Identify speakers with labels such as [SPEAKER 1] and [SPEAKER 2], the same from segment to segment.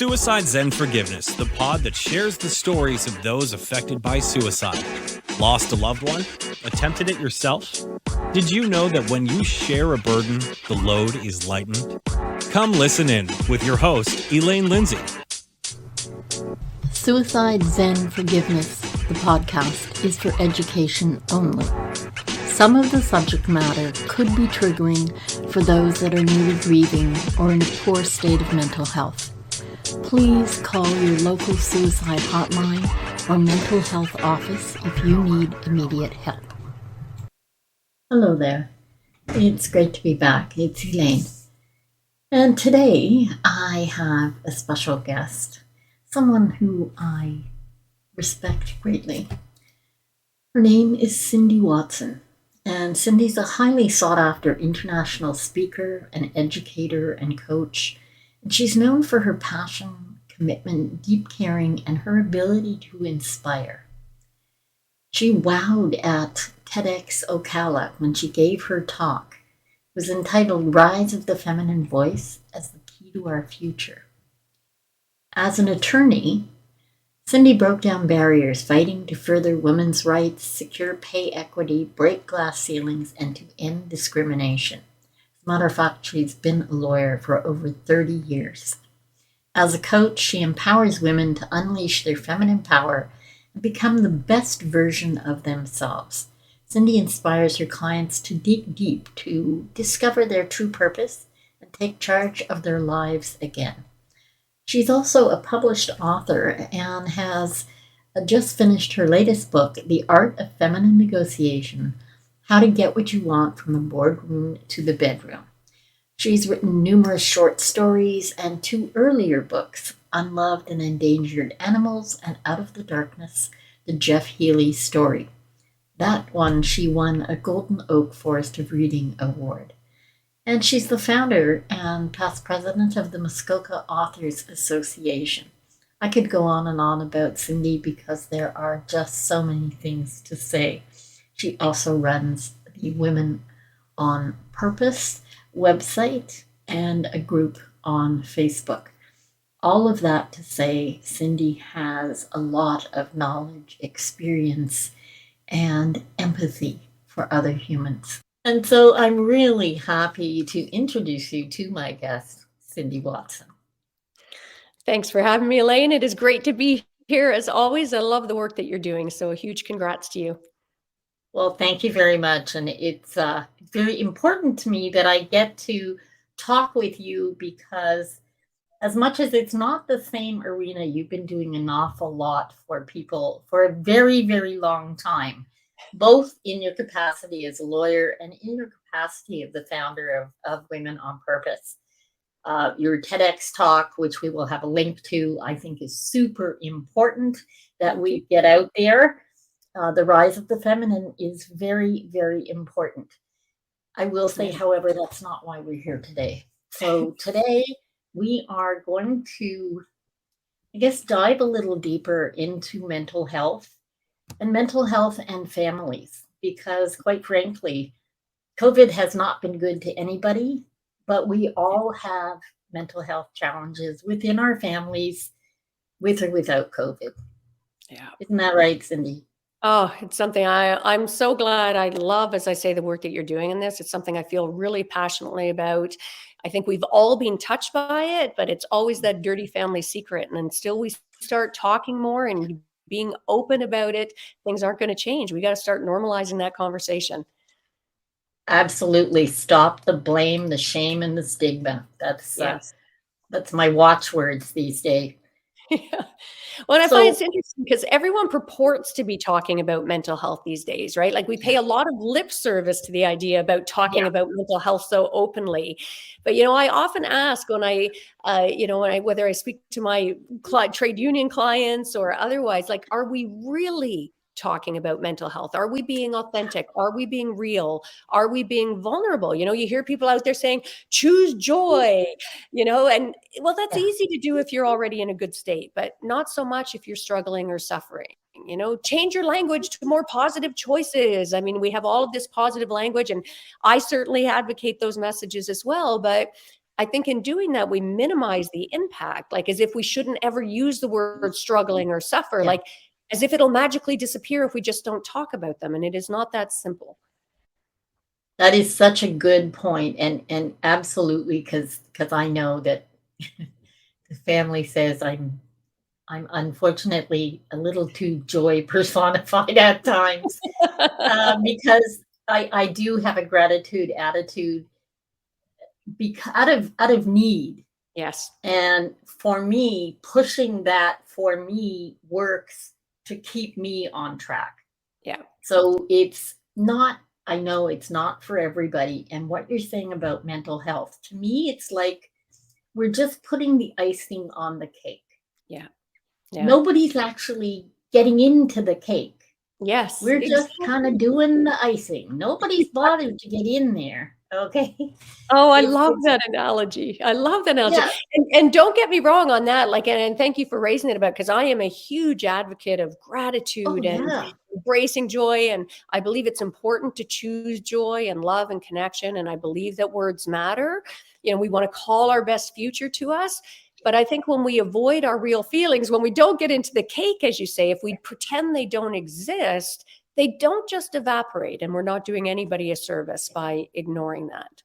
[SPEAKER 1] Suicide Zen Forgiveness, the pod that shares the stories of those affected by suicide. Lost a loved one? Attempted it yourself? Did you know that when you share a burden, the load is lightened? Come listen in with your host, Elaine Lindsay.
[SPEAKER 2] Suicide Zen Forgiveness, the podcast, is for education only. Some of the subject matter could be triggering for those that are newly grieving or in a poor state of mental health. Please call your local suicide hotline or mental health office if you need immediate help. Hello there. It's great to be back. It's Elaine. And today I have a special guest, someone who I respect greatly. Her name is Cindy Watson. And Cindy's a highly sought-after international speaker, an educator, and coach. And she's known for her passion, commitment, deep caring, and her ability to inspire. She wowed at TEDx Ocala when she gave her talk. It was entitled Rise of the Feminine Voice as the Key to Our Future. As an attorney, Cindy broke down barriers, fighting to further women's rights, secure pay equity, break glass ceilings, and to end discrimination. As a matter of fact, she's been a lawyer for over 30 years. As a coach, she empowers women to unleash their feminine power and become the best version of themselves. Cindy inspires her clients to dig deep, to discover their true purpose, and take charge of their lives again. She's also a published author and has just finished her latest book, The Art of Feminine Negotiation: How to Get What You Want from the Boardroom to the Bedroom. She's written numerous short stories and two earlier books, Unloved and Endangered Animals and Out of the Darkness, the Jeff Healey Story. That one, she won a Golden Oak Forest of Reading Award. And she's the founder and past president of the Muskoka Authors Association. I could go on and on about Cindy because there are just so many things to say. She also runs the Women on Purpose website and a group on Facebook. All of that to say, Cindy has a lot of knowledge, experience, and empathy for other humans. And so I'm really happy to introduce you to my guest, Cindy Watson.
[SPEAKER 3] Thanks for having me, Elaine. It is great to be here. As always, I love the work that you're doing. So a huge congrats to you.
[SPEAKER 2] Well, thank you very much. And it's very important to me that I get to talk with you because as much as it's not the same arena, you've been doing an awful lot for people for a very, very long time, both in your capacity as a lawyer and in your capacity of the founder of Women on Purpose. Your TEDx talk, which we will have a link to, I think is super important that we get out there. The rise of the feminine is very, very important. I will say, however, that's not why we're here today. So today we are going to, I guess, dive a little deeper into mental health and families, because quite frankly, COVID has not been good to anybody, but we all have mental health challenges within our families, with or without COVID.
[SPEAKER 3] Yeah.
[SPEAKER 2] Isn't that right, Cindy?
[SPEAKER 3] Oh, it's something I'm so glad. I love, as I say, the work that you're doing in this. It's something I feel really passionately about. I think we've all been touched by it, but it's always that dirty family secret. And until we start talking more and being open about it, things aren't going to change. We got to start normalizing that conversation.
[SPEAKER 2] Absolutely. Stop the blame, the shame, and the stigma. That's my watchwords these days.
[SPEAKER 3] Yeah. Well, and I find it's interesting because everyone purports to be talking about mental health these days, right? Like we pay a lot of lip service to the idea about talking about mental health so openly. But, I often ask when whether I speak to my trade union clients or otherwise, like, are we really talking about mental health? Are we being authentic? Are we being real? Are we being vulnerable? You hear people out there saying, choose joy, and well, that's easy to do if you're already in a good state, but not so much if you're struggling or suffering. Change your language to more positive choices. I mean, we have all of this positive language, and I certainly advocate those messages as well. But I think in doing that, we minimize the impact, like as if we shouldn't ever use the word struggling or suffer, like as if it'll magically disappear if we just don't talk about them. And it is not that simple.
[SPEAKER 2] That is such a good point, and absolutely, because I know that the family says I'm unfortunately a little too joy personified at times, because I do have a gratitude attitude because out of need.
[SPEAKER 3] Yes.
[SPEAKER 2] And for me, pushing that for me works to keep me on track.
[SPEAKER 3] Yeah.
[SPEAKER 2] So it's not, I know it's not for everybody. And what you're saying about mental health, to me, it's like we're just putting the icing on the cake.
[SPEAKER 3] Yeah.
[SPEAKER 2] Nobody's actually getting into the cake.
[SPEAKER 3] Yes.
[SPEAKER 2] We're just kind of doing the icing. Nobody's bothered to get in there. Okay.
[SPEAKER 3] Oh, I love that analogy. I love that analogy. Yeah. And don't get me wrong on that. Like, and thank you for raising it about, because I am a huge advocate of gratitude and embracing joy. And I believe it's important to choose joy and love and connection. And I believe that words matter. You know, we want to call our best future to us. But I think when we avoid our real feelings, when we don't get into the cake, as you say, if we pretend they don't exist, they don't just evaporate, and we're not doing anybody a service by ignoring that.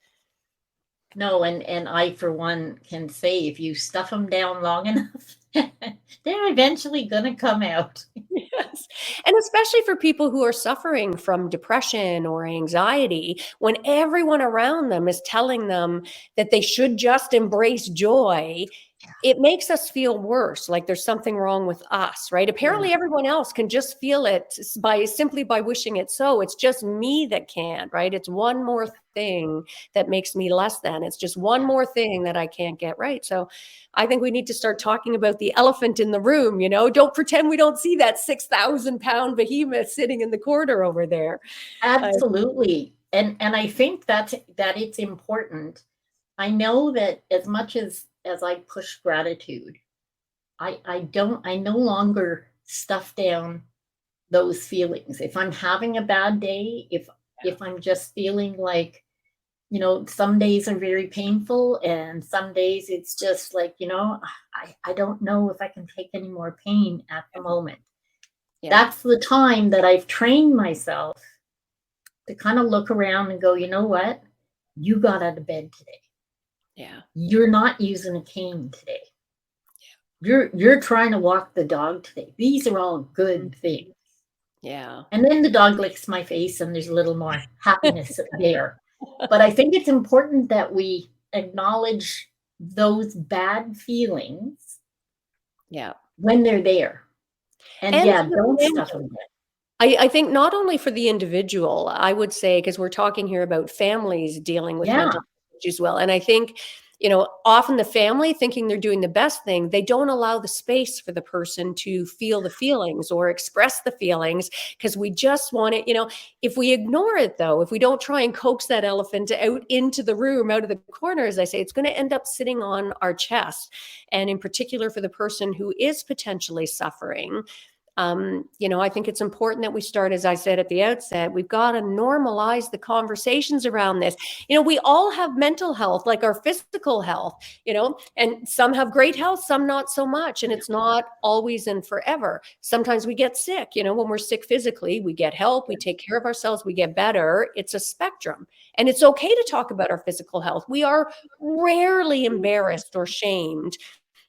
[SPEAKER 2] No, and I, for one, can say if you stuff them down long enough, they're eventually going to come out.
[SPEAKER 3] Yes. And especially for people who are suffering from depression or anxiety, when everyone around them is telling them that they should just embrace joy, it makes us feel worse, like there's something wrong with us, right? Apparently everyone else can just feel it simply by wishing it so. It's just me that can't, right? It's one more thing that makes me less than. It's just one more thing that I can't get right. So I think we need to start talking about the elephant in the room, you know? Don't pretend we don't see that 6,000-pound behemoth sitting in the corner over there.
[SPEAKER 2] Absolutely. And I think that it's important. I know that as much as I push gratitude, I no longer stuff down those feelings. If I'm having a bad day, if I'm just feeling like, you know, some days are very painful and some days it's just like, you know, I don't know if I can take any more pain at the moment. That's the time that I've trained myself to kind of look around and go, you know what? You got out of bed today.
[SPEAKER 3] Yeah.
[SPEAKER 2] You're not using a cane today. You're trying to walk the dog today. These are all good things.
[SPEAKER 3] Yeah.
[SPEAKER 2] And then the dog licks my face and there's a little more happiness there. But I think it's important that we acknowledge those bad feelings when they're there. And don't stuff them in.
[SPEAKER 3] I think not only for the individual, I would say, because we're talking here about families dealing with mental health as well. And I think, you know, often the family thinking they're doing the best thing, they don't allow the space for the person to feel the feelings or express the feelings, because we just want it, you know, if we ignore it though, if we don't try and coax that elephant out into the room, out of the corner, as I say, it's going to end up sitting on our chest. And in particular for the person who is potentially suffering, you know, I think it's important that we start, as I said at the outset, we've got to normalize the conversations around this. You know, we all have mental health, like our physical health, you know, and some have great health, some not so much. And it's not always and forever. Sometimes we get sick, you know, when we're sick physically, we get help, we take care of ourselves, we get better. It's a spectrum. And it's okay to talk about our physical health. We are rarely embarrassed or shamed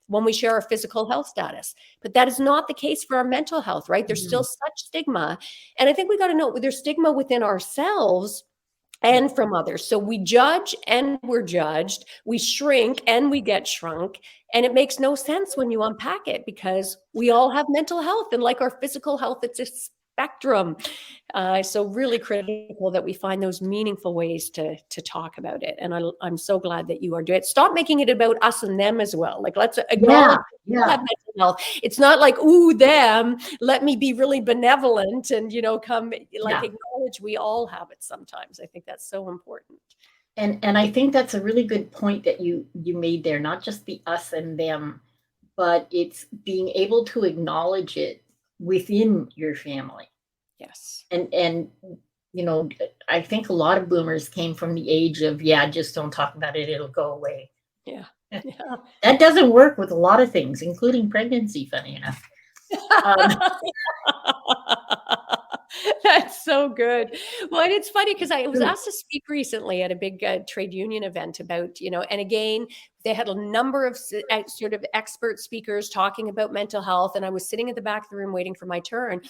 [SPEAKER 3] when we share our physical health status. But that is not the case for our mental health, right? There's still such stigma. And I think we got to know there's stigma within ourselves and from others. So we judge and we're judged. We shrink and we get shrunk. And it makes no sense when you unpack it, because we all have mental health. And like our physical health, it's a spectrum. So really critical that we find those meaningful ways to talk about it. And I'm so glad that you are doing it. Stop making it about us and them as well. Like, let's acknowledge have mental health. It's not like, ooh, them, let me be really benevolent and, you know, come like acknowledge we all have it sometimes. I think that's so important.
[SPEAKER 2] And I think that's a really good point that you made there, not just the us and them, but it's being able to acknowledge it within your family.
[SPEAKER 3] Yes.
[SPEAKER 2] And you know, I think a lot of boomers came from the age of, just don't talk about it, it'll go away.
[SPEAKER 3] Yeah. Yeah.
[SPEAKER 4] That doesn't work with a lot of things, including pregnancy, funny enough.
[SPEAKER 3] That's so good. Well, and it's funny because I was asked to speak recently at a big trade union event about, and again, they had a number of sort of expert speakers talking about mental health. And I was sitting at the back of the room waiting for my turn.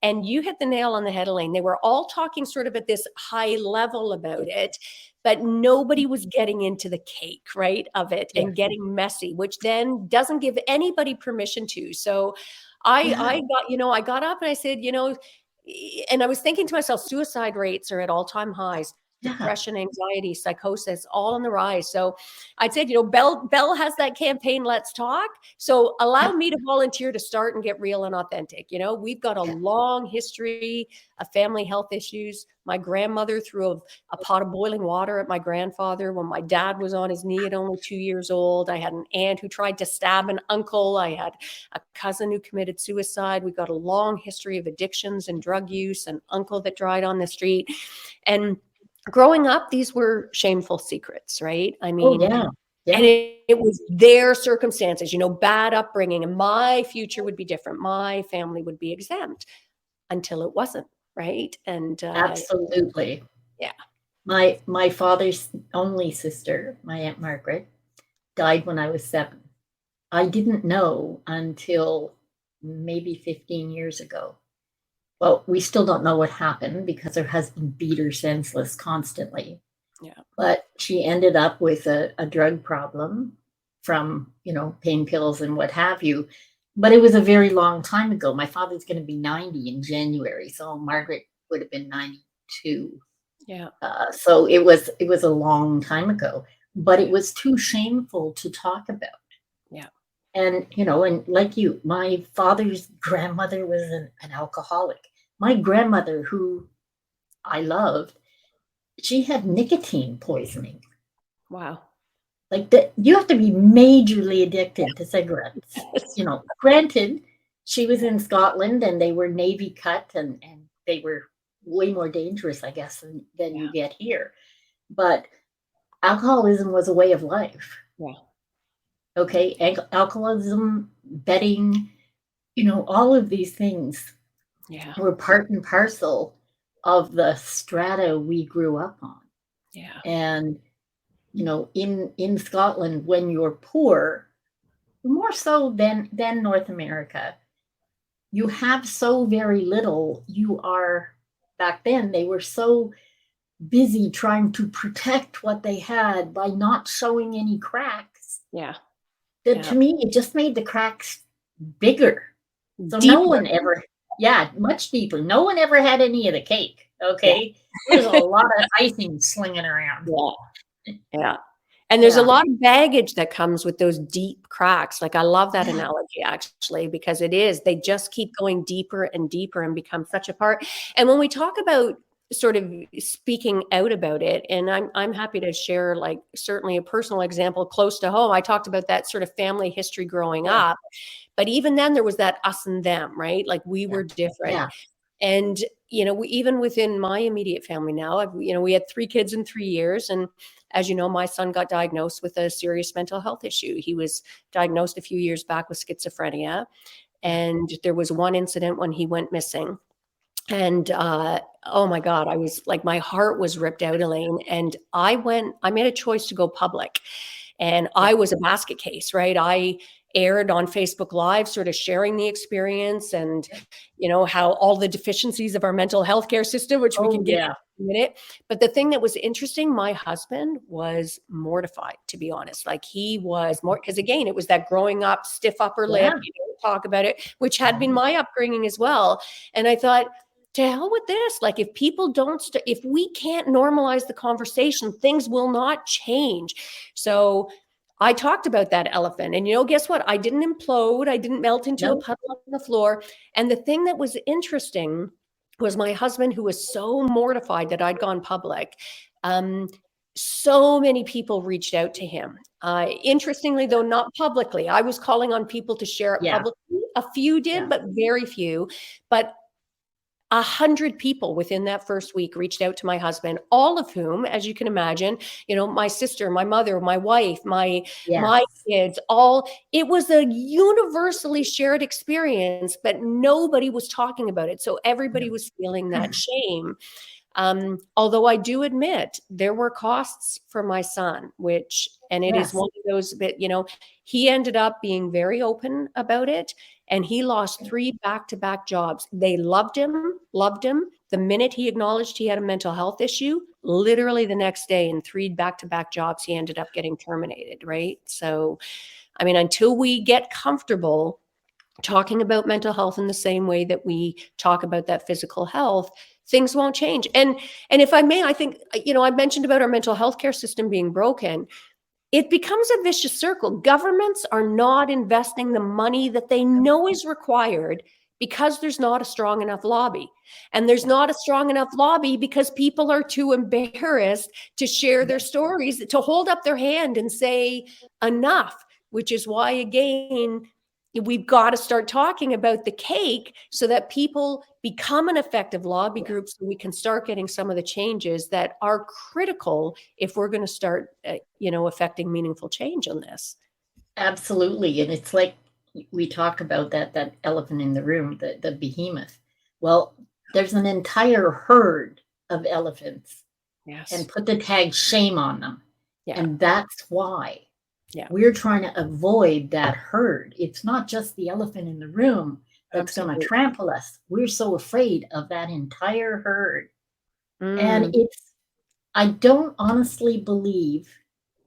[SPEAKER 3] And you hit the nail on the head, Elaine. They were all talking sort of at this high level about it, but nobody was getting into the cake, right, of it and getting messy, which then doesn't give anybody permission to. So I got up and I said, and I was thinking to myself, suicide rates are at all-time highs. Depression, anxiety, psychosis, all on the rise. So I'd said, Bell has that campaign, Let's Talk. So allow me to volunteer to start and get real and authentic. We've got a long history of family health issues. My grandmother threw a pot of boiling water at my grandfather when my dad was on his knee at only 2 years old. I had an aunt who tried to stab an uncle. I had a cousin who committed suicide. We've got a long history of addictions and drug use, an uncle that died on the street. And growing up, these were shameful secrets, right? I mean, and it was their circumstances, bad upbringing, and my future would be different. My family would be exempt until it wasn't, right? And
[SPEAKER 4] absolutely.
[SPEAKER 3] Yeah.
[SPEAKER 4] My father's only sister, my Aunt Margaret, died when I was 7. I didn't know until maybe 15 years ago. Well, we still don't know what happened because her husband beat her senseless constantly.
[SPEAKER 3] Yeah.
[SPEAKER 4] But she ended up with a drug problem from, pain pills and what have you. But it was a very long time ago. My father's going to be 90 in January. So Margaret would have been 92.
[SPEAKER 3] Yeah.
[SPEAKER 4] So it was a long time ago, but it was too shameful to talk about.
[SPEAKER 3] Yeah.
[SPEAKER 4] And, and like you, my father's grandmother was an alcoholic. My grandmother, who I loved, she had nicotine poisoning.
[SPEAKER 3] Wow.
[SPEAKER 4] Like that, you have to be majorly addicted to cigarettes. Granted, she was in Scotland and they were Navy cut and they were way more dangerous, I guess, than you get here. But alcoholism was a way of life.
[SPEAKER 3] Yeah.
[SPEAKER 4] Okay. Alcoholism, betting, all of these things were part and parcel of the strata we grew up on.
[SPEAKER 3] Yeah.
[SPEAKER 4] And, in Scotland, when you're poor, more so than North America, you have so very little. Back then, they were so busy trying to protect what they had by not showing any cracks.
[SPEAKER 3] Yeah.
[SPEAKER 4] That to me, it just made the cracks bigger. So
[SPEAKER 3] deeper.
[SPEAKER 4] No one ever, much deeper. No one ever had any of the cake. Okay. There's a lot of icing slinging around.
[SPEAKER 3] Yeah. And there's a lot of baggage that comes with those deep cracks. Like, I love that analogy, actually, because they just keep going deeper and deeper and become such a part. And when we talk about sort of speaking out about it, and I'm happy to share, like, certainly a personal example close to home. I talked about that sort of family history growing up, but even then there was that us and them, right? Like, we were different. Yeah. And, even within my immediate family now, we had 3 kids in 3 years. And as you know, my son got diagnosed with a serious mental health issue. He was diagnosed a few years back with schizophrenia. And there was one incident when he went missing. And oh my God, I was like, my heart was ripped out, Elaine. And I made a choice to go public. And I was a basket case, right? I aired on Facebook Live, sort of sharing the experience and, how all the deficiencies of our mental health care system, which we can get in a minute. But the thing that was interesting, my husband was mortified, to be honest. Like, he was more, because again, it was that growing up, stiff upper lip, talk about it, which had been my upbringing as well. And I thought, to hell with this. Like, if people if we can't normalize the conversation, things will not change. So I talked about that elephant, and guess what? I didn't implode. I didn't melt into a puddle on the floor. And the thing that was interesting was my husband, who was so mortified that I'd gone public. So many people reached out to him. Interestingly, though, not publicly. I was calling on people to share it publicly. A few did, but very few. But 100 people within that first week reached out to my husband, all of whom, as you can imagine, my sister, my mother, my wife, my kids, it was a universally shared experience, but nobody was talking about it. So everybody was feeling that shame. Although I do admit there were costs for my son, and it is one of those that, he ended up being very open about it, and he lost 3 back-to-back jobs. They loved him. The minute he acknowledged he had a mental health issue, literally the next day in 3 back-to-back jobs, he ended up getting terminated, right? So, I mean, until we get comfortable talking about mental health in the same way that we talk about that physical health, things won't change. And if I may, I think, I mentioned about our mental health care system being broken. It becomes a vicious circle. Governments are not investing the money that they know is required because there's not a strong enough lobby. And there's not a strong enough lobby because people are too embarrassed to share their stories, to hold up their hand and say enough, which is why, again, we've got to start talking about the cake so that people become an effective lobby group, so we can start getting some of the changes that are critical if we're going to start, affecting meaningful change on this.
[SPEAKER 4] Absolutely. And it's like we talk about that elephant in the room, the behemoth. Well, there's an entire herd of elephants, and put the tag shame on them. And that's why. We're trying to avoid that herd. It's not just the elephant in the room that's going to trample us. We're so afraid of that entire herd. And I don't honestly believe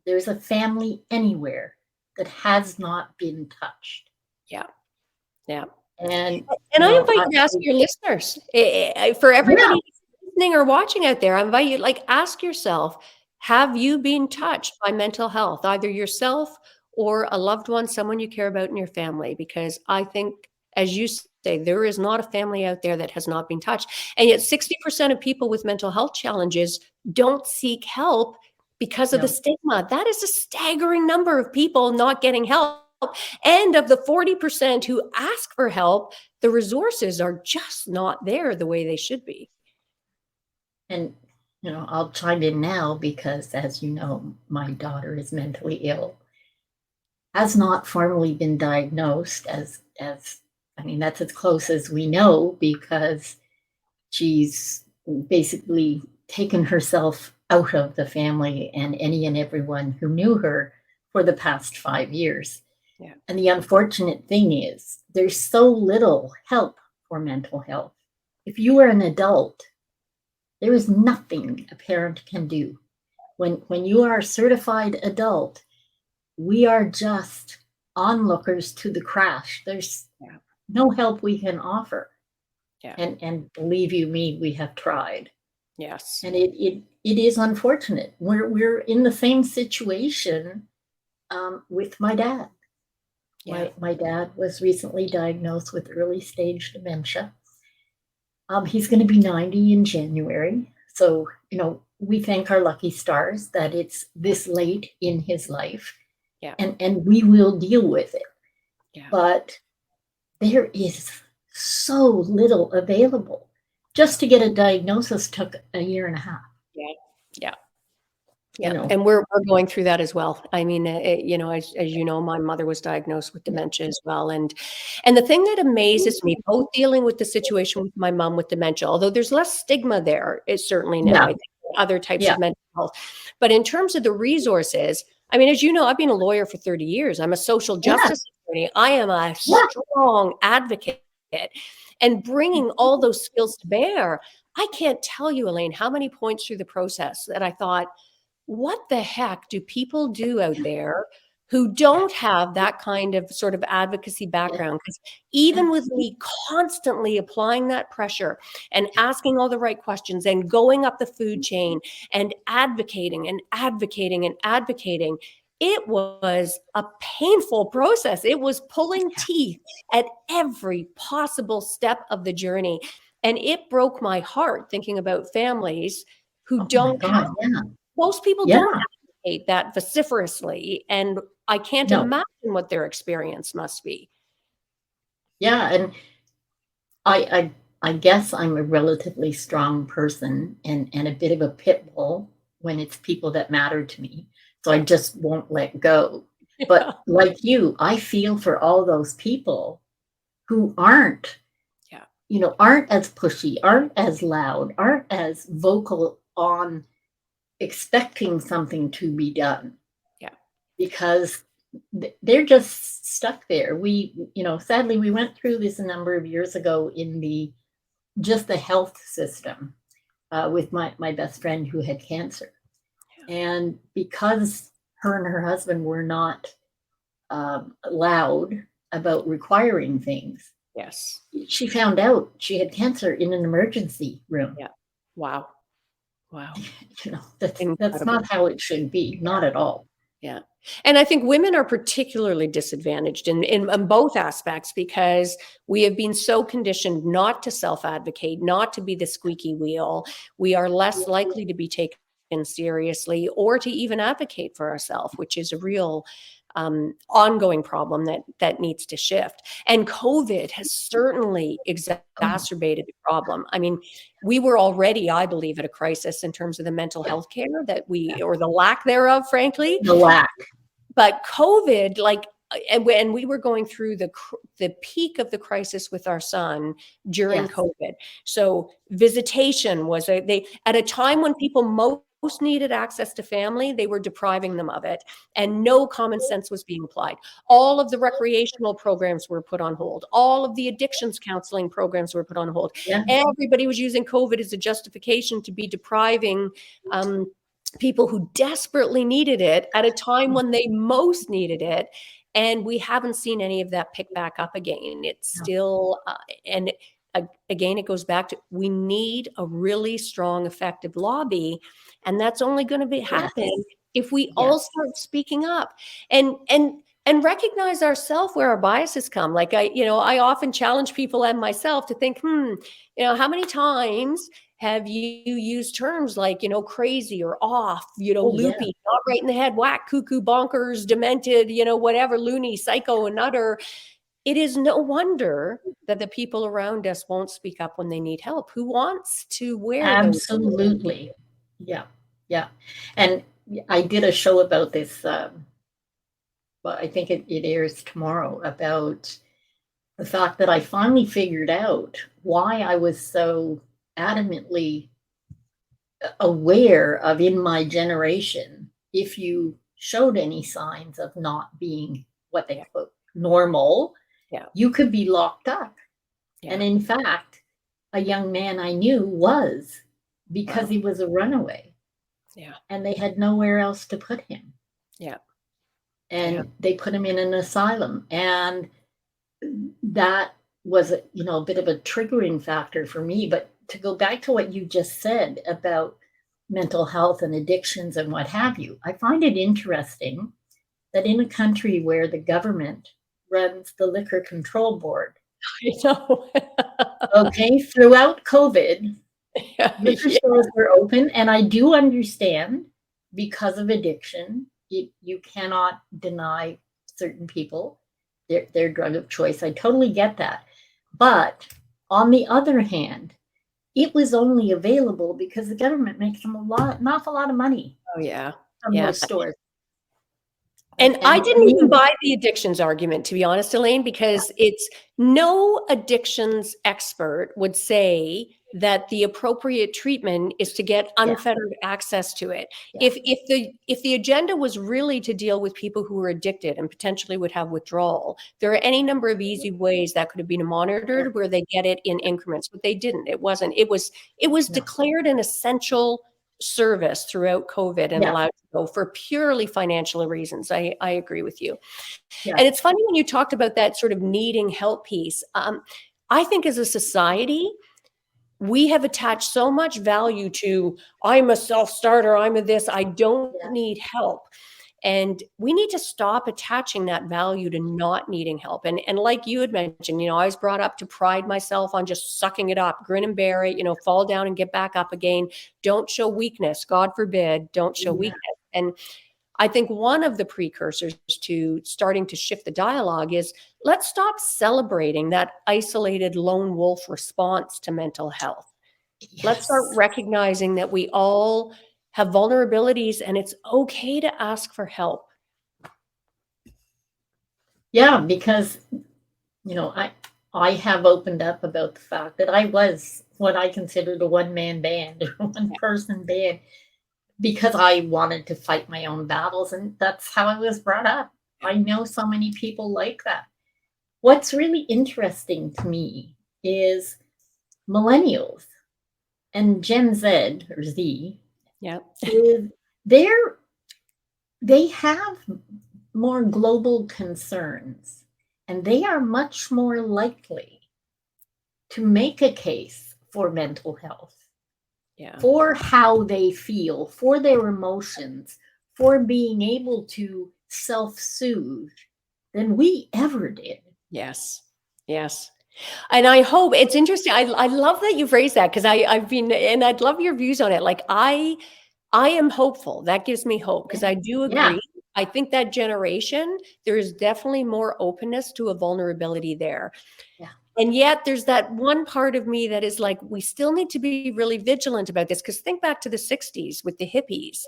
[SPEAKER 4] there's a family anywhere that has not been touched. And
[SPEAKER 3] I invite you to ask your listeners, for everybody listening or watching out there, I invite you, ask yourself, have you been touched by mental health, either yourself or a loved one, someone you care about in your family? Because I think, as you say, there is not a family out there that has not been touched. And yet 60% of people with mental health challenges don't seek help because of the stigma. That is a staggering number of people not getting help. And of the 40% who ask for help, the resources are just not there the way they should be.
[SPEAKER 4] And I'll chime in now because, as you know, my daughter is mentally ill. Has not formally been diagnosed that's as close as we know, because she's basically taken herself out of the family and any and everyone who knew her for the past 5 years. And the unfortunate thing is there's so little help for mental health. If you are an adult, there is nothing a parent can do. When you are a certified adult, we are just onlookers to the crash. There's no help we can offer. And believe you me, we have tried. And it is unfortunate. We're in the same situation with my dad. My dad was recently diagnosed with early stage dementia. He's going to be 90 in January. So, we thank our lucky stars that it's this late in his life. And we will deal with it. But there is so little available. Just to get a diagnosis took a year and a half.
[SPEAKER 3] And we're going through that as well. I mean, as you know, my mother was diagnosed with dementia as well. And the thing that amazes me, both dealing with the situation with my mom with dementia, although there's less stigma there, is certainly now, I think, other types of mental health. But in terms of the resources, I mean, as you know, I've been a lawyer for 30 years. I'm a social justice attorney. I am a strong advocate. And bringing all those skills to bear, I can't tell you, Elaine, how many points through the process that I thought, what the heck do people do out there who don't have that kind of sort of advocacy background? Because even with me constantly applying that pressure and asking all the right questions and going up the food chain and advocating and advocating and advocating, it was a painful process. It was pulling teeth at every possible step of the journey. And it broke my heart thinking about families who don't have most people don't advocate that vociferously, and I can't imagine what their experience must be.
[SPEAKER 4] And I I guess I'm a relatively strong person and a bit of a pit bull when it's people that matter to me. So I just won't let go. But like you, I feel for all those people who aren't, aren't as pushy, aren't as loud, aren't as vocal on expecting something to be done.
[SPEAKER 3] Yeah.
[SPEAKER 4] Because they're just stuck there. Sadly, we went through this a number of years ago in the health system with my best friend who had cancer. And because her and her husband were not loud about requiring things,
[SPEAKER 3] yes,
[SPEAKER 4] she found out she had cancer in an emergency room.
[SPEAKER 3] Yeah. Wow.
[SPEAKER 4] That's not how it should be. Not at all.
[SPEAKER 3] Yeah. And I think women are particularly disadvantaged in both aspects because we have been so conditioned not to self-advocate, not to be the squeaky wheel. We are less likely to be taken seriously or to even advocate for ourselves, which is a real ongoing problem that needs to shift. And COVID has certainly exacerbated the problem. I mean, we were already, I believe, at a crisis in terms of the mental health care or the lack thereof, frankly.
[SPEAKER 4] The lack.
[SPEAKER 3] But COVID, and we were going through the peak of the crisis with our son during COVID. So visitation was at a time when people most needed access to family, they were depriving them of it, and no common sense was being applied. All of the recreational programs were put on hold. All of the addictions counseling programs were put on hold.
[SPEAKER 4] Yeah.
[SPEAKER 3] Everybody was using COVID as a justification to be depriving people who desperately needed it at a time when they most needed it. And we haven't seen any of that pick back up again. It's still, again, it goes back to, we need a really strong, effective lobby. And that's only going to happen if we all start speaking up and recognize ourselves where our biases come. Like I often challenge people and myself to think, how many times have you used terms like, crazy or off, loopy, not right in the head, whack, cuckoo, bonkers, demented, whatever, loony, psycho, and utter. It is no wonder that the people around us won't speak up when they need help. Who wants to wear
[SPEAKER 4] Absolutely. Yeah. And I did a show about this. I think it airs tomorrow, about the fact that I finally figured out why I was so adamantly aware of, in my generation, if you showed any signs of not being what they quote normal, you could be locked up. And in fact, a young man I knew was, because he was a runaway. And they had nowhere else to put him. And they put him in an asylum. And that was a bit of a triggering factor for me. But to go back to what you just said about mental health and addictions and what have you, I find it interesting that in a country where the government runs the Liquor Control Board, throughout COVID, liquor stores were open. And I do understand, because of addiction, you cannot deny certain people their drug of choice. I totally get that. But on the other hand, it was only available because the government makes them an awful lot of money. From those stores.
[SPEAKER 3] And I didn't even buy the addictions argument, to be honest, Elaine, because it's no addictions expert would say that the appropriate treatment is to get unfettered access to it. If the agenda was really to deal with people who were addicted and potentially would have withdrawal, there are any number of easy ways that could have been monitored where they get it in increments, but they didn't. It wasn't. It was declared an essential service throughout COVID and allowed to go for purely financial reasons. I agree with you. And it's funny when you talked about that sort of needing help piece. I think as a society, we have attached so much value to, I'm a self-starter, I'm a this, I don't need help. And we need to stop attaching that value to not needing help. And like you had mentioned, I was brought up to pride myself on just sucking it up, grin and bear it, fall down and get back up again. Don't show weakness. God forbid, don't show weakness. And I think one of the precursors to starting to shift the dialogue is, let's stop celebrating that isolated lone wolf response to mental health.
[SPEAKER 4] Yes.
[SPEAKER 3] Let's start recognizing that we all have vulnerabilities and it's okay to ask for help.
[SPEAKER 4] Yeah, because, I have opened up about the fact that I was what I considered a one-man band or one-person band because I wanted to fight my own battles, and that's how I was brought up. I know so many people like that. What's really interesting to me is millennials and Gen Z or Z.
[SPEAKER 3] Yeah.
[SPEAKER 4] They have more global concerns, and they are much more likely to make a case for mental health, for how they feel, for their emotions, for being able to self-soothe than we ever did.
[SPEAKER 3] Yes. And I hope it's interesting. I love that you've raised that, because I've been, and I'd love your views on it. Like I am hopeful. That gives me hope, because I do agree.
[SPEAKER 4] Yeah.
[SPEAKER 3] I think that generation, there is definitely more openness to a vulnerability there.
[SPEAKER 4] Yeah.
[SPEAKER 3] And yet there's that one part of me that is like, we still need to be really vigilant about this, because think back to the 60s with the hippies.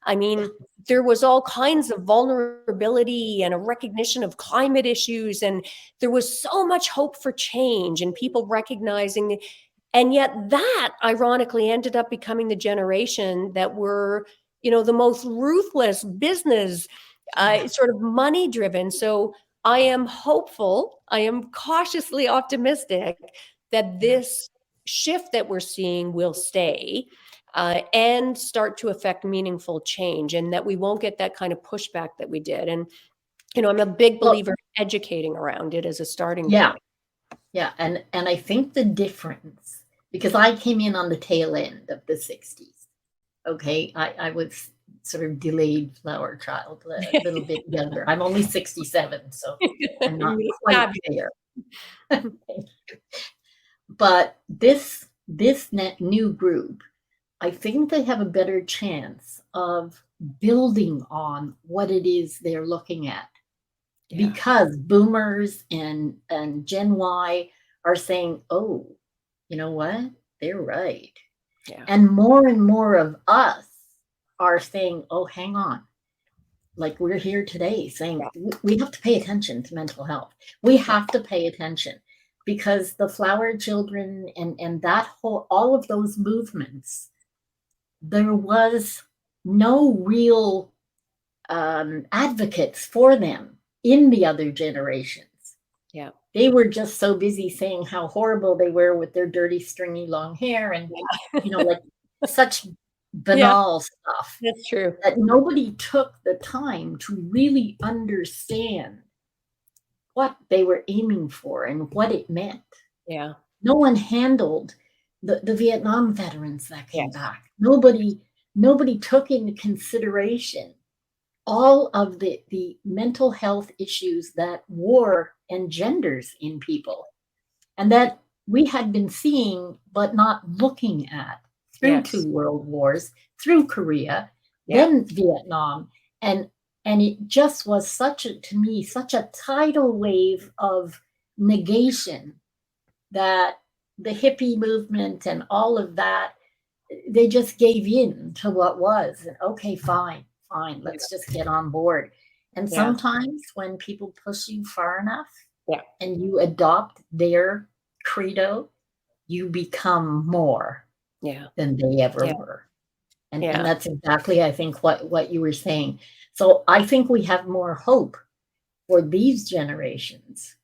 [SPEAKER 3] I mean, there was all kinds of vulnerability and a recognition of climate issues, and there was so much hope for change and people recognizing. And yet that ironically ended up becoming the generation that were, the most ruthless business, sort of money driven. So I am hopeful, I am cautiously optimistic that this shift that we're seeing will stay and start to affect meaningful change, and that we won't get that kind of pushback that we did. And, I'm a big believer in educating around it as a starting point.
[SPEAKER 4] Yeah. And I think the difference, because I came in on the tail end of the 60s. Okay. I was sort of delayed flower child, a little bit younger. I'm only 67, so I'm not quite there. But this new group, I think they have a better chance of building on what it is they're looking at. Yeah. Because boomers and Gen Y are saying, oh, you know what? They're right. Yeah. And more of us are saying, oh, hang on. Like we're here today saying we have to pay attention to mental health. We have to pay attention, because the flower children and that all of those movements, there was no real advocates for them in the other generations.
[SPEAKER 3] Yeah.
[SPEAKER 4] They were just so busy saying how horrible they were with their dirty, stringy, long hair and, like such banal stuff.
[SPEAKER 3] That's true.
[SPEAKER 4] That nobody took the time to really understand what they were aiming for and what it meant.
[SPEAKER 3] Yeah.
[SPEAKER 4] No one handled the Vietnam veterans that came back. Nobody took into consideration all of the mental health issues that war engenders in people, and that we had been seeing but not looking at through 2 world wars, through Korea, then Vietnam, and it just was to me such a tidal wave of negation that the hippie movement and all of that, they just gave in to what was. And okay, fine, let's just get on board. And sometimes when people push you far enough and you adopt their credo, you become more than they ever were. And that's exactly, I think, what you were saying. So I think we have more hope for these generations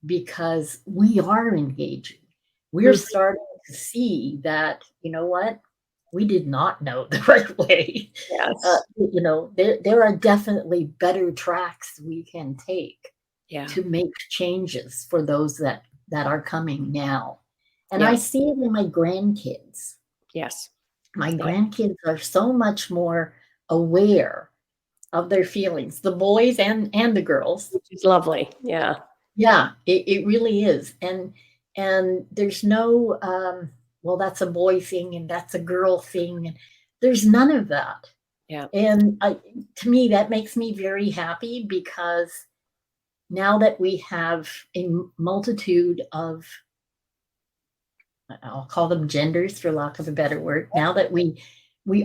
[SPEAKER 4] because we are engaging. We're starting to see that, you know what? We did not know the right way. Yes. There are definitely better tracks we can take to make changes for those that are coming now. And I see it in my grandkids.
[SPEAKER 3] Yes.
[SPEAKER 4] My grandkids are so much more aware of their feelings, the boys and the girls.
[SPEAKER 3] Which is lovely. Yeah.
[SPEAKER 4] Yeah, it really is. And there's no, well, that's a boy thing and that's a girl thing. And there's none of that.
[SPEAKER 3] Yeah.
[SPEAKER 4] And to me, that makes me very happy, because now that we have a multitude of, I'll call them genders for lack of a better word, now that we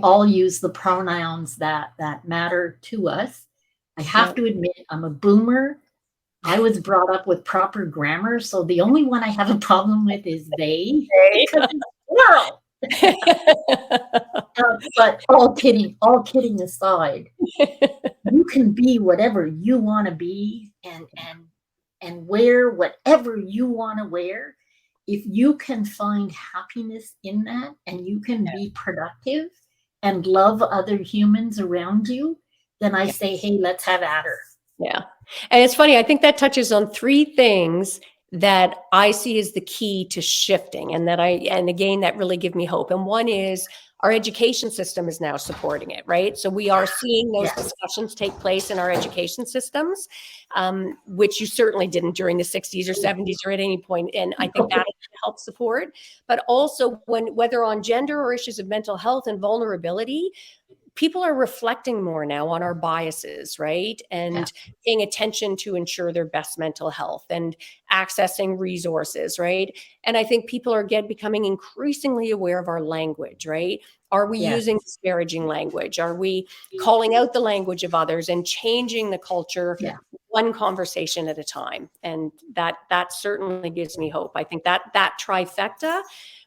[SPEAKER 4] all use the pronouns that matter to us. I have to admit, I'm a boomer. I was brought up with proper grammar, so the only one I have a problem with is they, because it's plural. But all kidding aside, you can be whatever you want to be, and wear whatever you want to wear. If you can find happiness in that, and you can be productive and love other humans around you, then I say, hey, let's have at her.
[SPEAKER 3] Yeah. And it's funny, I think that touches on three things that I see as the key to shifting, and again, that really give me hope. And one is our education system is now supporting it, right? So we are seeing those discussions take place in our education systems, which you certainly didn't during the 60s or 70s or at any point. And I think that helps support. But also, whether on gender or issues of mental health and vulnerability, people are reflecting more now on our biases, right? And paying attention to ensure their best mental health and accessing resources, right? And I think people are becoming increasingly aware of our language, right? Are we using disparaging language? Are we calling out the language of others and changing the culture one conversation at a time? And that certainly gives me hope. I think that trifecta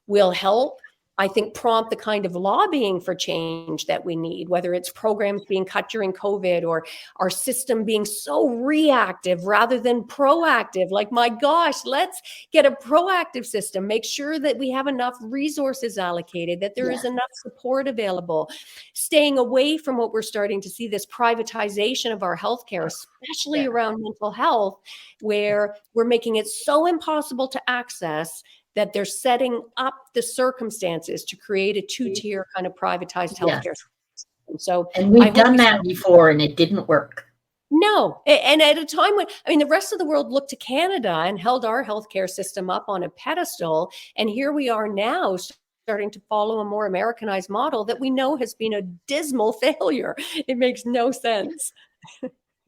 [SPEAKER 3] will help, I think, prompt the kind of lobbying for change that we need, whether it's programs being cut during COVID or our system being so reactive rather than proactive. Like, my gosh, let's get a proactive system, make sure that we have enough resources allocated, that there is enough support available, staying away from what we're starting to see, this privatization of our healthcare, especially around mental health, where we're making it so impossible to access that they're setting up the circumstances to create a two-tier kind of privatized healthcare system.
[SPEAKER 4] And we've done that before, and it didn't work.
[SPEAKER 3] No. And at a time when, the rest of the world looked to Canada and held our healthcare system up on a pedestal. And here we are now starting to follow a more Americanized model that we know has been a dismal failure. It makes no sense.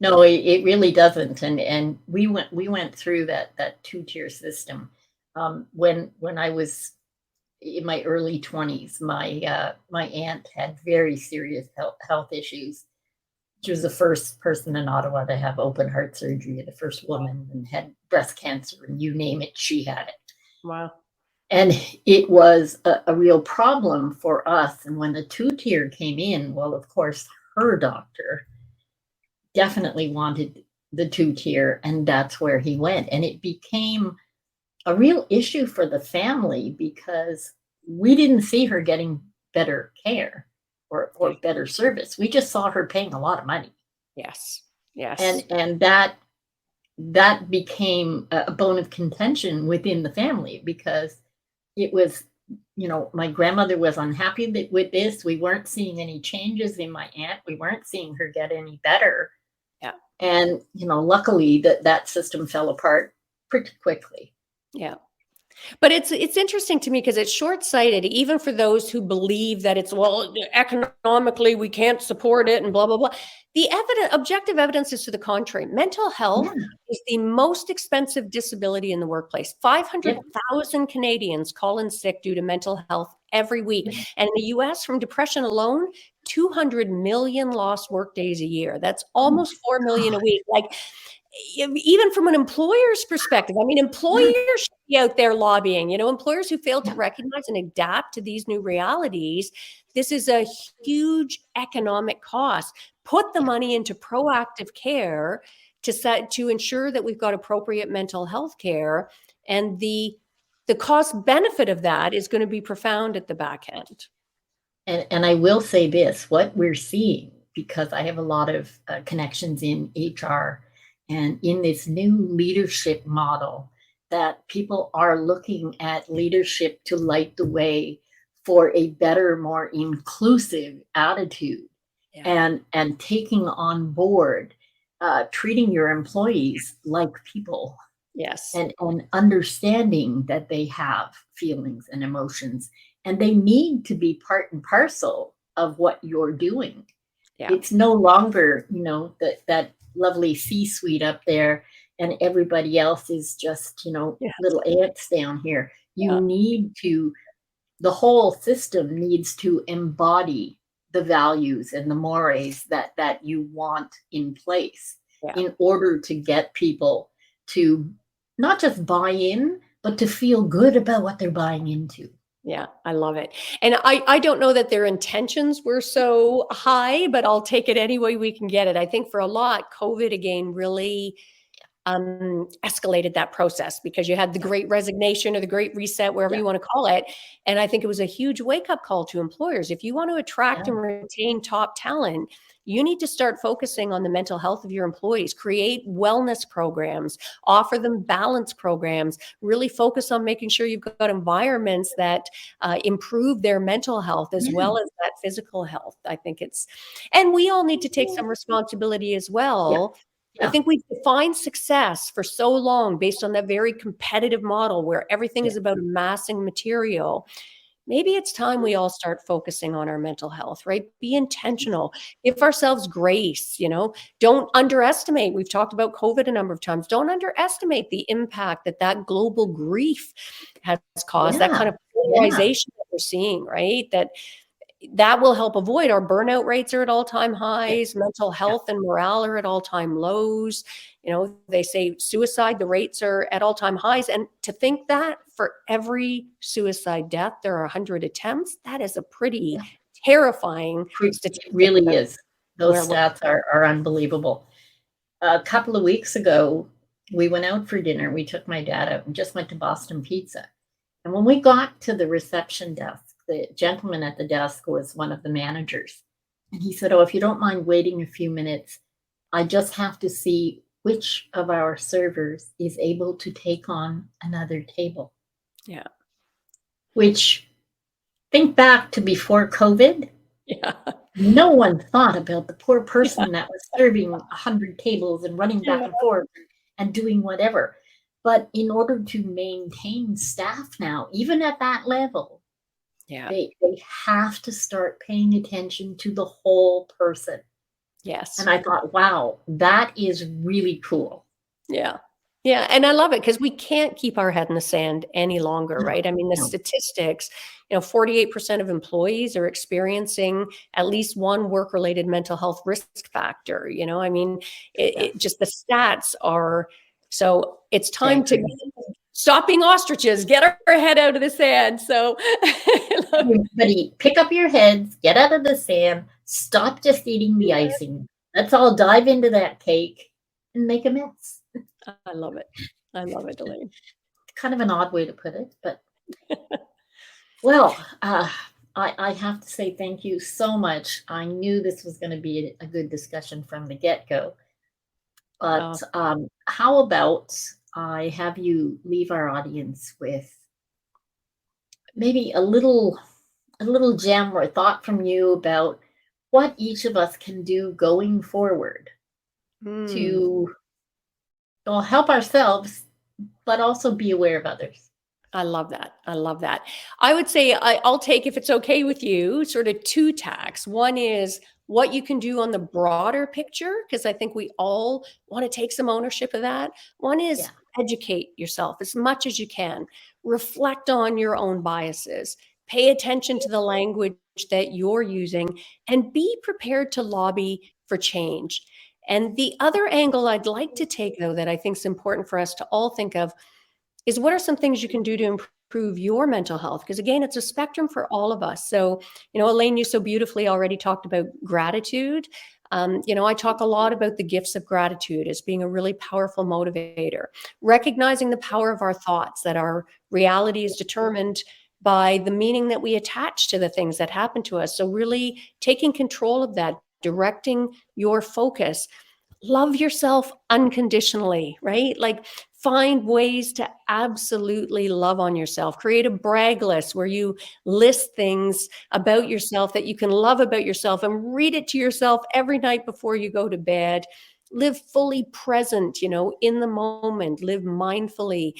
[SPEAKER 4] No, it really doesn't. And we went through that two-tier system. When I was in my early 20s, my aunt had very serious health issues. She was the first person in Ottawa to have open heart surgery, the first woman, and had breast cancer, and you name it, she had it.
[SPEAKER 3] Wow.
[SPEAKER 4] And it was a real problem for us. And when the two-tier came in, well, of course, her doctor definitely wanted the two-tier, and that's where he went. And it became a real issue for the family, because we didn't see her getting better care or better service. We just saw her paying a lot of money.
[SPEAKER 3] Yes. Yes.
[SPEAKER 4] And that became a bone of contention within the family, because it was, my grandmother was unhappy with this. We weren't seeing any changes in my aunt. We weren't seeing her get any better.
[SPEAKER 3] Yeah.
[SPEAKER 4] And, luckily that system fell apart pretty quickly.
[SPEAKER 3] Yeah. But it's interesting to me, because it's short-sighted, even for those who believe that it's, well, economically we can't support it and blah, blah, blah. The objective evidence is to the contrary. Mental health is the most expensive disability in the workplace. 500,000 Canadians call in sick due to mental health every week. And in the US, from depression alone, 200 million lost work days a year. That's almost 4 million a week. Like, even from an employer's perspective, employers should be out there lobbying, employers who fail to recognize and adapt to these new realities. This is a huge economic cost. Put the money into proactive care to ensure that we've got appropriate mental health care. And the cost benefit of that is going to be profound at the back end.
[SPEAKER 4] And I will say this, what we're seeing, because I have a lot of connections in HR, and in this new leadership model, that people are looking at leadership to light the way for a better, more inclusive attitude, and taking on board, treating your employees like people.
[SPEAKER 3] Yes.
[SPEAKER 4] And understanding that they have feelings and emotions, and they need to be part and parcel of what you're doing.
[SPEAKER 3] Yeah.
[SPEAKER 4] It's no longer, that lovely C-suite up there and everybody else is just,
[SPEAKER 3] Yeah.
[SPEAKER 4] little ants down here.
[SPEAKER 3] Yeah.
[SPEAKER 4] The whole system needs to embody the values and the mores that you want in place
[SPEAKER 3] Yeah.
[SPEAKER 4] in order to get people to not just buy in, but to feel good about what they're buying into.
[SPEAKER 3] Yeah, I love it. And I don't know that their intentions were so high, but I'll take it any way we can get it. I think for a lot, COVID again really escalated that process because you had the great resignation or the great reset, wherever you want to call it. And I think it was a huge wake-up call to employers. If you want to attract and retain top talent, you need to start focusing on the mental health of your employees, create wellness programs, offer them balance programs, really focus on making sure you've got environments that improve their mental health as well as that physical health. I think and we all need to take some responsibility as well. I think we've defined success for so long based on that very competitive model where everything is about amassing material. Maybe it's time we all start focusing on our mental health, right? Be intentional, give ourselves grace, don't underestimate. We've talked about COVID a number of times. Don't underestimate the impact that global grief has caused, that kind of polarization that we're seeing, right? That will help avoid our burnout rates are at all-time highs, mental health and morale are at all-time lows. They say suicide, the rates are at all-time highs. And to think that for every suicide death, there are 100 attempts, that is a pretty terrifying statistic.
[SPEAKER 4] It really is. Those stats are unbelievable. A couple of weeks ago, we went out for dinner. We took my dad out and just went to Boston Pizza. And when we got to the reception desk, the gentleman at the desk was one of the managers. And he said, "Oh, if you don't mind waiting a few minutes, I just have to see which of our servers is able to take on another table."
[SPEAKER 3] Yeah.
[SPEAKER 4] Which, think back to before COVID.
[SPEAKER 3] Yeah.
[SPEAKER 4] No one thought about the poor person that was serving 100 tables and running back and forth and doing whatever. But in order to maintain staff now, even at that level, they have to start paying attention to the whole person.
[SPEAKER 3] Yes.
[SPEAKER 4] And I thought, wow, that is really cool.
[SPEAKER 3] Yeah. Yeah. And I love it because we can't keep our head in the sand any longer, right? I mean, the statistics, 48% of employees are experiencing at least one work-related mental health risk factor. I mean, it just the stats are, so it's time to stop being ostriches, get our head out of the sand. So
[SPEAKER 4] everybody pick up your heads, get out of the sand, stop just eating the icing. Let's all dive into that cake and make a mess.
[SPEAKER 3] I love it. I love it, Elaine.
[SPEAKER 4] Kind of an odd way to put it, but well, I have to say thank you so much. I knew this was going to be a good discussion from the get-go. But how about I have you leave our audience with maybe a little gem or thought from you about what each of us can do going forward to help ourselves, but also be aware of others.
[SPEAKER 3] I love that. I love that. I would say I'll take, if it's okay with you, sort of two tacks. One is what you can do on the broader picture, because I think we all want to take some ownership of that. One is educate yourself as much as you can. Reflect on your own biases. Pay attention to the language that you're using and be prepared to lobby for change. And the other angle I'd like to take, though, that I think is important for us to all think of is what are some things you can do to improve your mental health? Because again, it's a spectrum for all of us. So, Elaine, you so beautifully already talked about gratitude. I talk a lot about the gifts of gratitude as being a really powerful motivator, recognizing the power of our thoughts, that our reality is determined by the meaning that we attach to the things that happen to us. So really taking control of that, directing your focus. Love yourself unconditionally, right? Like find ways to absolutely love on yourself. Create a brag list where you list things about yourself that you can love about yourself and read it to yourself every night before you go to bed. Live fully present, in the moment. Live mindfully.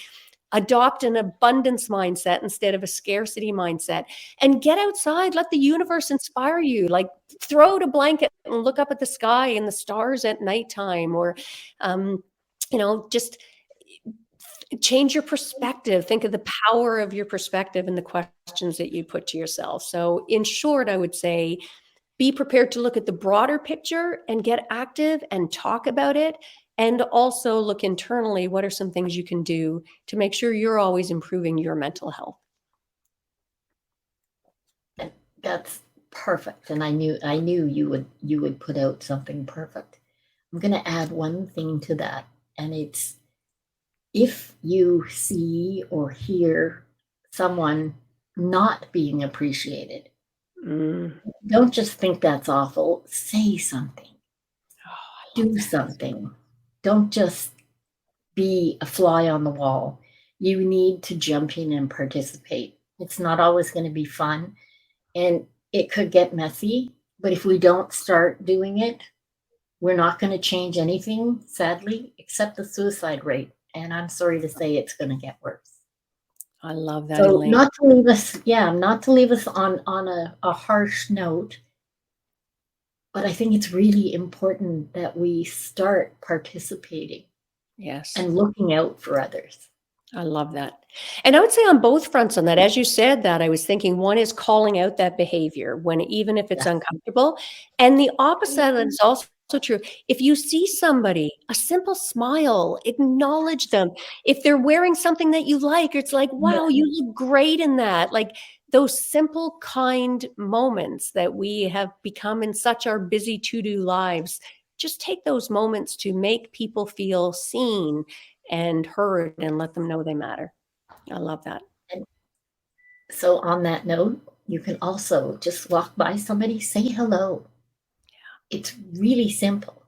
[SPEAKER 3] adopt an abundance mindset instead of a scarcity mindset, and get outside. Let the universe inspire you. Like, throw out a blanket and look up at the sky and the stars at nighttime, or, just change your perspective. Think of the power of your perspective and the questions that you put to yourself. So in short, I would say, be prepared to look at the broader picture and get active and talk about it. And also look internally, what are some things you can do to make sure you're always improving your mental health?
[SPEAKER 4] That's perfect. And I knew you would put out something perfect. I'm going to add one thing to that. And it's, if you see or hear someone not being appreciated, don't just think that's awful. Say something. Do something. Don't just be a fly on the wall. You need to jump in and participate. It's not always going to be fun, and it could get messy. But if we don't start doing it, we're not going to change anything, sadly, except the suicide rate. And I'm sorry to say, it's going to get worse.
[SPEAKER 3] I love that.
[SPEAKER 4] So
[SPEAKER 3] Elaine.
[SPEAKER 4] not to leave us on a harsh note, but I think it's really important that we start participating.
[SPEAKER 3] Yes.
[SPEAKER 4] And looking out for others.
[SPEAKER 3] I love that. And I would say on both fronts on that, as you said that, I was thinking, one is calling out that behavior when, even if it's uncomfortable. And the opposite is also true. If you see somebody, a simple smile, acknowledge them. If they're wearing something that you like, it's like, wow, you look great in that. Like, those simple, kind moments that we have become in such our busy to-do lives, just take those moments to make people feel seen and heard and let them know they matter. I love that.
[SPEAKER 4] And so on that note, you can also just walk by somebody, say hello. Yeah. It's really simple.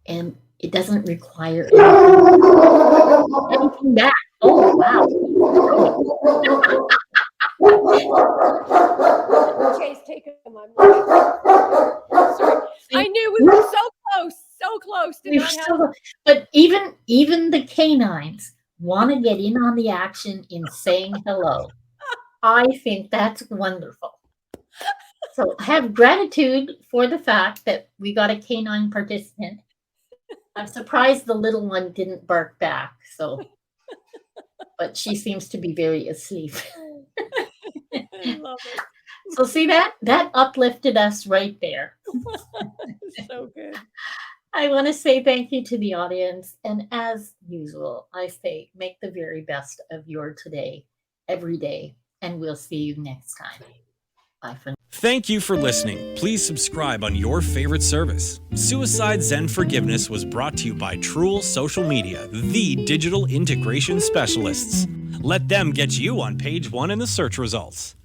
[SPEAKER 4] And it doesn't require anything back. Oh, wow.
[SPEAKER 3] Chase, take him. Sorry. I knew we were so close to not have.
[SPEAKER 4] But even the canines want to get in on the action in saying hello. I think that's wonderful. So I have gratitude for the fact that we got a canine participant. I'm surprised the little one didn't bark back. But she seems to be very asleep.
[SPEAKER 3] I love it.
[SPEAKER 4] So see that uplifted us right there.
[SPEAKER 3] So good.
[SPEAKER 4] I want to say thank you to the audience. And as usual, I say, make the very best of your today, every day. And we'll see you next time. Bye for now.
[SPEAKER 1] Thank you for listening. Please subscribe on your favorite service. Suicide Zen Forgiveness was brought to you by Truel Social Media, the digital integration specialists. Let them get you on page 1 in the search results.